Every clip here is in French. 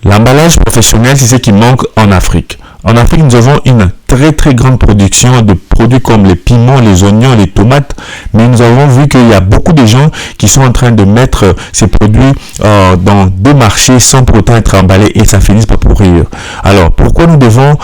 L'emballage professionnel, c'est ce qui manque en Afrique. En Afrique, nous avons une très grande production de produits comme les piments, les oignons, les tomates, mais nous avons vu qu'il y a beaucoup de gens qui sont en train de mettre ces produits dans des marchés sans pour autant être emballés et ça finit par pourrir. Alors, pourquoi nous devons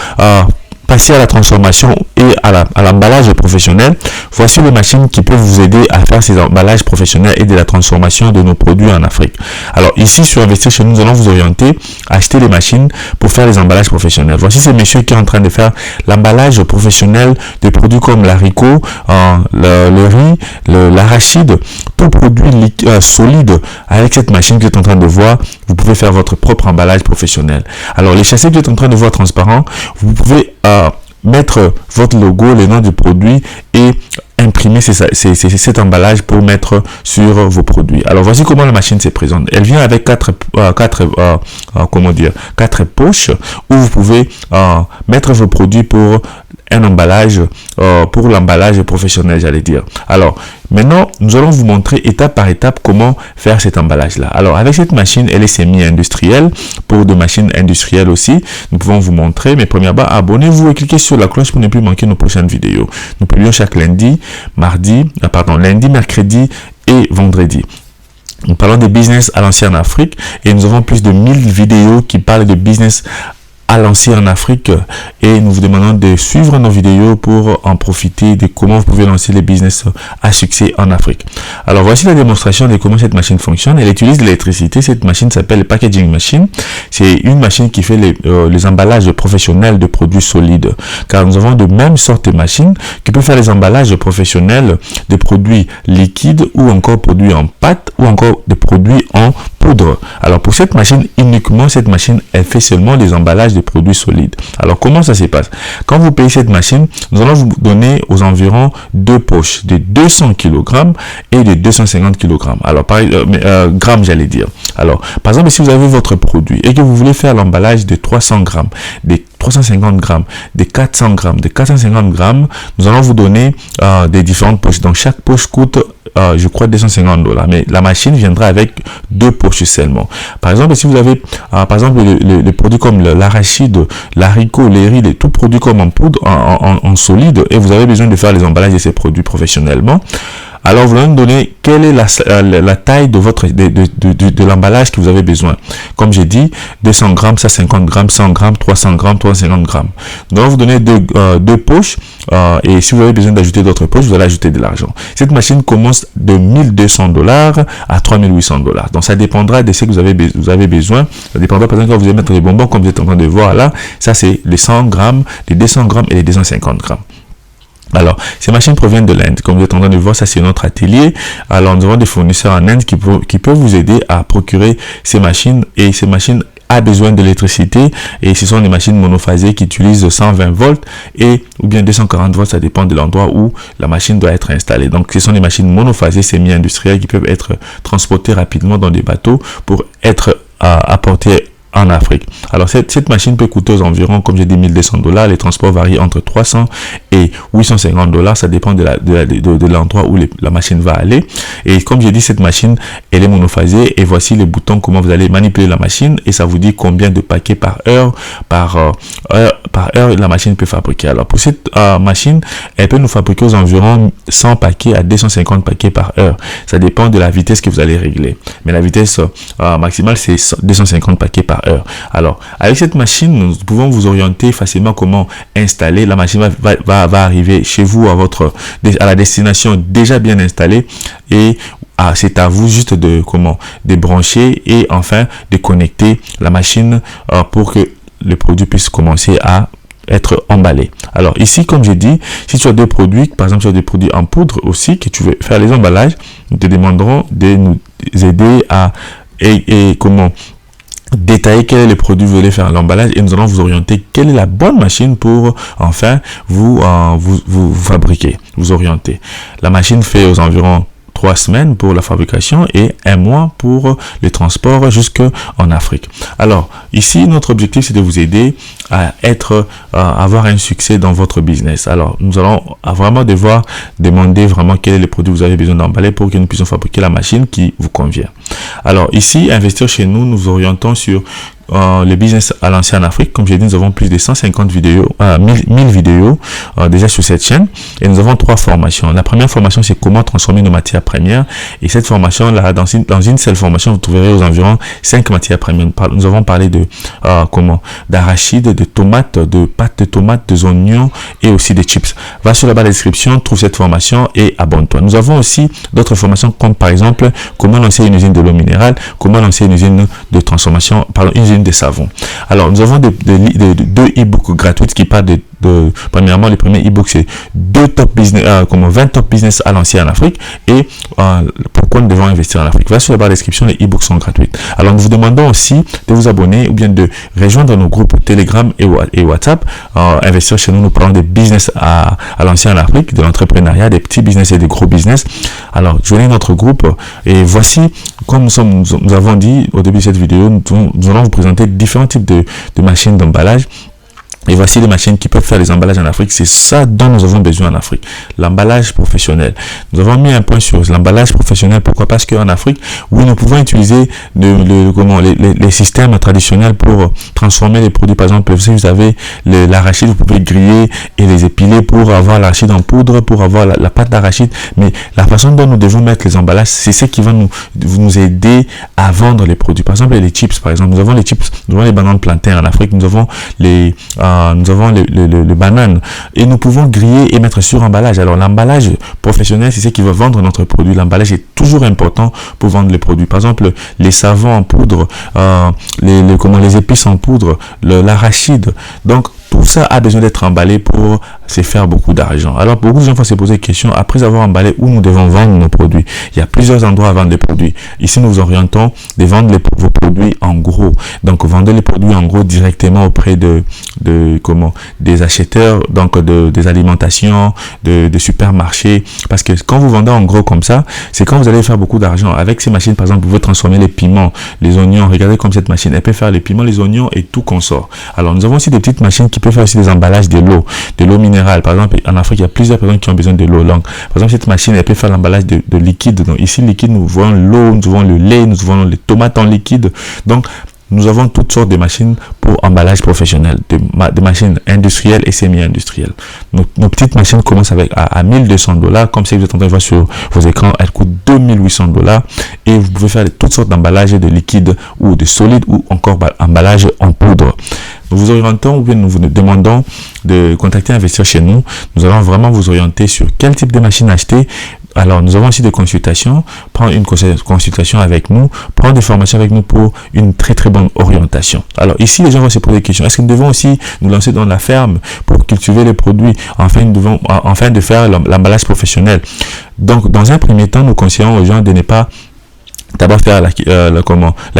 passer à la transformation et à l'emballage professionnel? Voici les machines qui peuvent vous aider à faire ces emballages professionnels et de la transformation de nos produits en Afrique. Alors ici sur Investir chez nous, nous allons vous orienter à acheter les machines pour faire les emballages professionnels. Voici ces messieurs qui sont en train de faire l'emballage professionnel de produits comme l'haricot, le riz, l'arachide, tout produit solide. Avec cette machine que vous êtes en train de voir, vous pouvez faire votre propre emballage professionnel. Alors les châssis que vous êtes en train de voir transparents, vous pouvez mettre votre logo, le nom du produit et imprimer cet emballage pour mettre sur vos produits. Alors voici comment la machine se présente. Elle vient avec quatre poches où vous pouvez mettre vos produits pour un emballage, pour l'emballage professionnel, j'allais dire. Alors maintenant, nous allons vous montrer étape par étape comment faire cet emballage là. Alors avec cette machine, elle est semi-industrielle. Pour de machines industrielles aussi, nous pouvons vous montrer. Mais premièrement, abonnez-vous et cliquez sur la cloche pour ne plus manquer nos prochaines vidéos. Nous publions chaque lundi, lundi, mercredi et vendredi. Nous parlons de business à l'ancienne Afrique et nous avons plus de 1000 vidéos qui parlent de business à lancer en Afrique et nous vous demandons de suivre nos vidéos pour en profiter de comment vous pouvez lancer les business à succès en Afrique. Alors voici la démonstration de comment cette machine fonctionne. Elle utilise de l'électricité. Cette machine s'appelle Packaging Machine. C'est une machine qui fait les emballages professionnels de produits solides, car nous avons de même sorte de machines qui peuvent faire les emballages professionnels de produits liquides ou encore produits en pâte ou encore des produits en poudre. Alors pour cette machine, uniquement cette machine, elle fait seulement des emballages de produits solides. Alors comment ça se passe? Quand vous payez cette machine, nous allons vous donner aux environs deux poches de 200 kg et de 250 kg. Alors grammes, j'allais dire. Alors par exemple, si vous avez votre produit et que vous voulez faire l'emballage de 300 grammes, des 350 grammes, des 400 grammes, des 450 grammes, nous allons vous donner des différentes poches. Donc chaque poche coûte je crois $250, mais la machine viendra avec deux poches seulement. Par exemple, si vous avez par exemple les produits comme l'arachide, l'haricot, les riz, tout produit comme en poudre, en solide, et vous avez besoin de faire les emballages de ces produits professionnellement, alors vous allez nous donner quelle est la taille de l'emballage que vous avez besoin. Comme j'ai dit, 200 grammes, ça 50 grammes, 100 grammes, 300 grammes, 350 grammes. Nous allons vous donner deux poches et si vous avez besoin d'ajouter d'autres poches, vous allez ajouter de l'argent. Cette machine commence de $1,200 à $3,800. Donc ça dépendra de ce que vous avez besoin. Ça dépendra par exemple quand vous allez mettre les bonbons comme vous êtes en train de voir là. Ça c'est les 100 grammes, les 200 grammes et les 250 grammes. Alors, ces machines proviennent de l'Inde. Comme vous êtes en train de voir, ça c'est notre atelier. Alors, nous avons des fournisseurs en Inde qui peuvent vous aider à procurer ces machines. Et ces machines ont besoin de l'électricité. Et ce sont des machines monophasées qui utilisent 120 volts ou bien 240 volts. Ça dépend de l'endroit où la machine doit être installée. Donc, ce sont des machines monophasées semi-industrielles qui peuvent être transportées rapidement dans des bateaux pour être apportées en Afrique. Alors cette machine peut coûter aux environs, comme j'ai dit, $1,200. Les transports varient entre 300 et $850. Ça dépend de l'endroit où la machine va aller. Et comme j'ai dit, cette machine, elle est monophasée. Et voici les boutons, comment vous allez manipuler la machine. Et ça vous dit combien de paquets par heure, la machine peut fabriquer. Alors pour cette machine, elle peut nous fabriquer aux environs 100 paquets à 250 paquets par heure. Ça dépend de la vitesse que vous allez régler. Mais la vitesse maximale, c'est 250 paquets par heure. Alors, avec cette machine, nous pouvons vous orienter facilement comment installer. La machine va arriver chez vous à la destination déjà bien installée et c'est à vous juste de brancher et enfin de connecter la machine pour que le produit puisse commencer à être emballé. Alors ici, comme j'ai dit, si tu as deux produits, par exemple tu as des produits en poudre aussi que tu veux faire les emballages, nous te demanderons de nous aider à détailler quel est le produit que vous voulez faire l'emballage et nous allons vous orienter quelle est la bonne machine pour enfin vous fabriquer, vous orienter. La machine fait aux environs 3 semaines pour la fabrication et 1 mois pour le transport jusqu'en Afrique. Alors ici, notre objectif c'est de vous aider à avoir un succès dans votre business. Alors nous allons vraiment devoir demander vraiment quel est le produit que vous avez besoin d'emballer pour que nous puissions fabriquer la machine qui vous convient. Alors ici, investir chez nous, nous orientons sur le business à lancer en Afrique. Comme j'ai dit, nous avons plus de 150 vidéos, 1000 vidéos déjà sur cette chaîne, et nous avons 3 formations. La première formation, c'est comment transformer nos matières premières, et cette formation là, dans une seule formation, vous trouverez aux environs 5 matières premières. Nous avons parlé de d'arachide, de tomates, de pâte de tomates, des oignons et aussi des chips. Va sur la barre de description, trouve cette formation et abonne-toi. Nous avons aussi d'autres formations comme par exemple comment lancer une usine de l'eau minérale, comment lancer une usine de transformation, une usine de savon. Alors, nous avons deux e-books gratuits qui parlent premièrement, le premier e-book, c'est 20 top business à lancer en Afrique et pourquoi nous devons investir en Afrique. Va sur la barre de description, les e-books sont gratuits. Alors, nous vous demandons aussi de vous abonner ou bien de rejoindre nos groupes Telegram et WhatsApp. Investir chez nous, nous parlons de business à lancer en Afrique, de l'entrepreneuriat, des petits business et des gros business. Alors, joignez notre groupe et voici, comme nous avons dit au début de cette vidéo, nous allons vous présenter différents types de machines d'emballage. Et voici les machines qui peuvent faire les emballages en Afrique. C'est ça dont nous avons besoin en Afrique. L'emballage professionnel. Nous avons mis un point sur l'emballage professionnel. Pourquoi? Parce qu'en Afrique, oui, nous pouvons utiliser les systèmes traditionnels pour transformer les produits. Par exemple, si vous avez l'arachide, vous pouvez griller et les épiler pour avoir l'arachide en poudre, pour avoir la pâte d'arachide. Mais la façon dont nous devons mettre les emballages, c'est ce qui va nous aider à vendre les produits. Par exemple, les chips, par exemple. Nous avons les chips, nous avons les bananes plantains en Afrique. Nous avons les bananes et nous pouvons griller et mettre sur emballage. Alors l'emballage professionnel, c'est ce qui va vendre notre produit. L'emballage est toujours important pour vendre les produits. Par exemple, les savons en poudre, les épices en poudre, l'arachide. Donc tout ça a besoin d'être emballé pour se faire beaucoup d'argent. Alors, beaucoup de gens vont se poser la question, après avoir emballé, où nous devons vendre nos produits. Il y a plusieurs endroits à vendre des produits. Ici, nous vous orientons de vendre vos produits en gros. Donc, vendez les produits en gros directement auprès des acheteurs, donc des alimentations, de supermarchés. Parce que quand vous vendez en gros comme ça, c'est quand vous allez faire beaucoup d'argent. Avec ces machines, par exemple, vous pouvez transformer les piments, les oignons. Regardez comme cette machine, elle peut faire les piments, les oignons et tout consort. Alors, nous avons aussi des petites machines qui peuvent faire aussi des emballages de l'eau minérale. Par exemple, en Afrique, il y a plusieurs personnes qui ont besoin de l'eau. Donc, par exemple, cette machine, elle peut faire l'emballage de liquide. Donc, ici, liquide, nous voyons l'eau, nous voyons le lait, nous voyons les tomates en liquide. Donc, nous avons toutes sortes de machines pour emballage professionnel, de machines industrielles et semi-industrielles. Nos petites machines commencent à $1,200. Comme si vous êtes en train de voir sur vos écrans, elles coûtent $2,800. Et vous pouvez faire toutes sortes d'emballages de liquide ou de solide ou encore emballage en poudre. Nous vous orientons ou bien nous vous demandons de contacter Investir chez nous. Nous allons vraiment vous orienter sur quel type de machine acheter. Alors, nous avons aussi des consultations. Prendre une consultation avec nous, prendre des formations avec nous pour une très très bonne orientation. Alors, ici, les gens vont se poser des questions. Est-ce que nous devons aussi nous lancer dans la ferme pour cultiver les produits afin de faire l'emballage professionnel? Donc, dans un premier temps, nous conseillons aux gens de ne pas d'abord faire la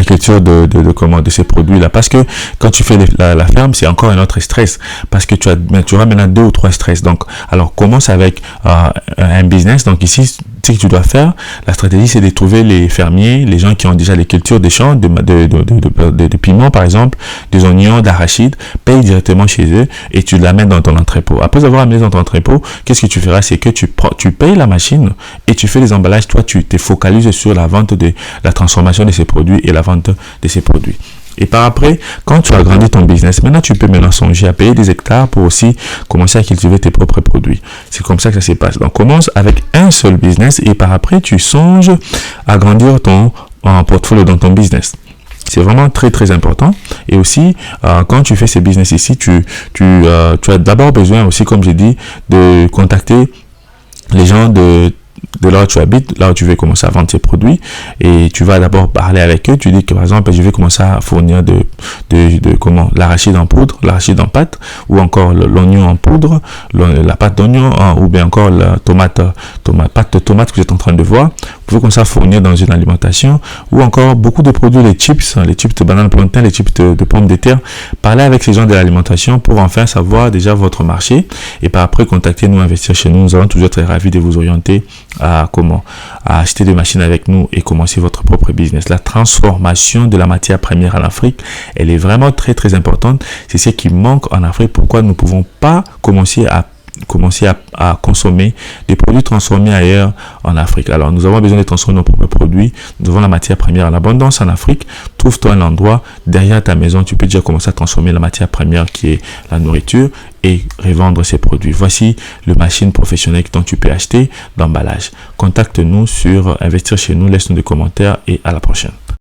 culture de ces produits là, parce que quand tu fais la ferme, c'est encore un autre stress, parce que tu auras maintenant 2 ou 3 stress. Donc alors commence avec un business. Donc ici, ce que tu dois faire, la stratégie, c'est de trouver les fermiers, les gens qui ont déjà les cultures des champs de piments par exemple, des oignons, d'arachide, paye directement chez eux et tu l'amènes dans ton entrepôt. Après avoir amené dans ton entrepôt, qu'est-ce que tu feras? C'est que tu payes la machine et tu fais les emballages. Toi, tu te focalises sur la vente de la transformation de ces produits et la vente de ces produits. Et par après, quand tu as agrandi ton business, maintenant tu peux songer à payer des hectares pour aussi commencer à cultiver tes propres produits. C'est comme ça que ça se passe. Donc commence avec un seul business et par après tu songes à agrandir ton portfolio dans ton business. C'est vraiment très très important. Et aussi, quand tu fais ces business ici, tu as d'abord besoin aussi, comme j'ai dit, de contacter les gens de là où tu habites, là où tu veux commencer à vendre tes produits, et tu vas d'abord parler avec eux. Tu dis que par exemple, je vais commencer à fournir l'arachide en poudre, l'arachide en pâte, ou encore l'oignon en poudre, la pâte d'oignon, ou bien encore la pâte de tomate que vous êtes en train de voir. Vous pouvez commencer à fournir dans une alimentation, ou encore beaucoup de produits, les chips de bananes plantains, les chips de pommes de terre. Parlez avec ces gens de l'alimentation pour enfin savoir déjà votre marché, et par après contactez-nous, Investir chez nous. Nous allons toujours être ravis de vous orienter à acheter des machines avec nous et commencer votre propre business. La transformation de la matière première en Afrique, elle est vraiment très très importante. C'est ce qui manque en Afrique. Pourquoi nous ne pouvons pas commencer à commencer à consommer des produits transformés ailleurs en Afrique. Alors, nous avons besoin de transformer nos propres produits. Nous avons la matière première en abondance en Afrique. Trouve-toi un endroit derrière ta maison. Tu peux déjà commencer à transformer la matière première qui est la nourriture et revendre ces produits. Voici le machine professionnel dont tu peux acheter d'emballage. Contacte-nous sur Investir chez nous. Laisse-nous des commentaires et à la prochaine.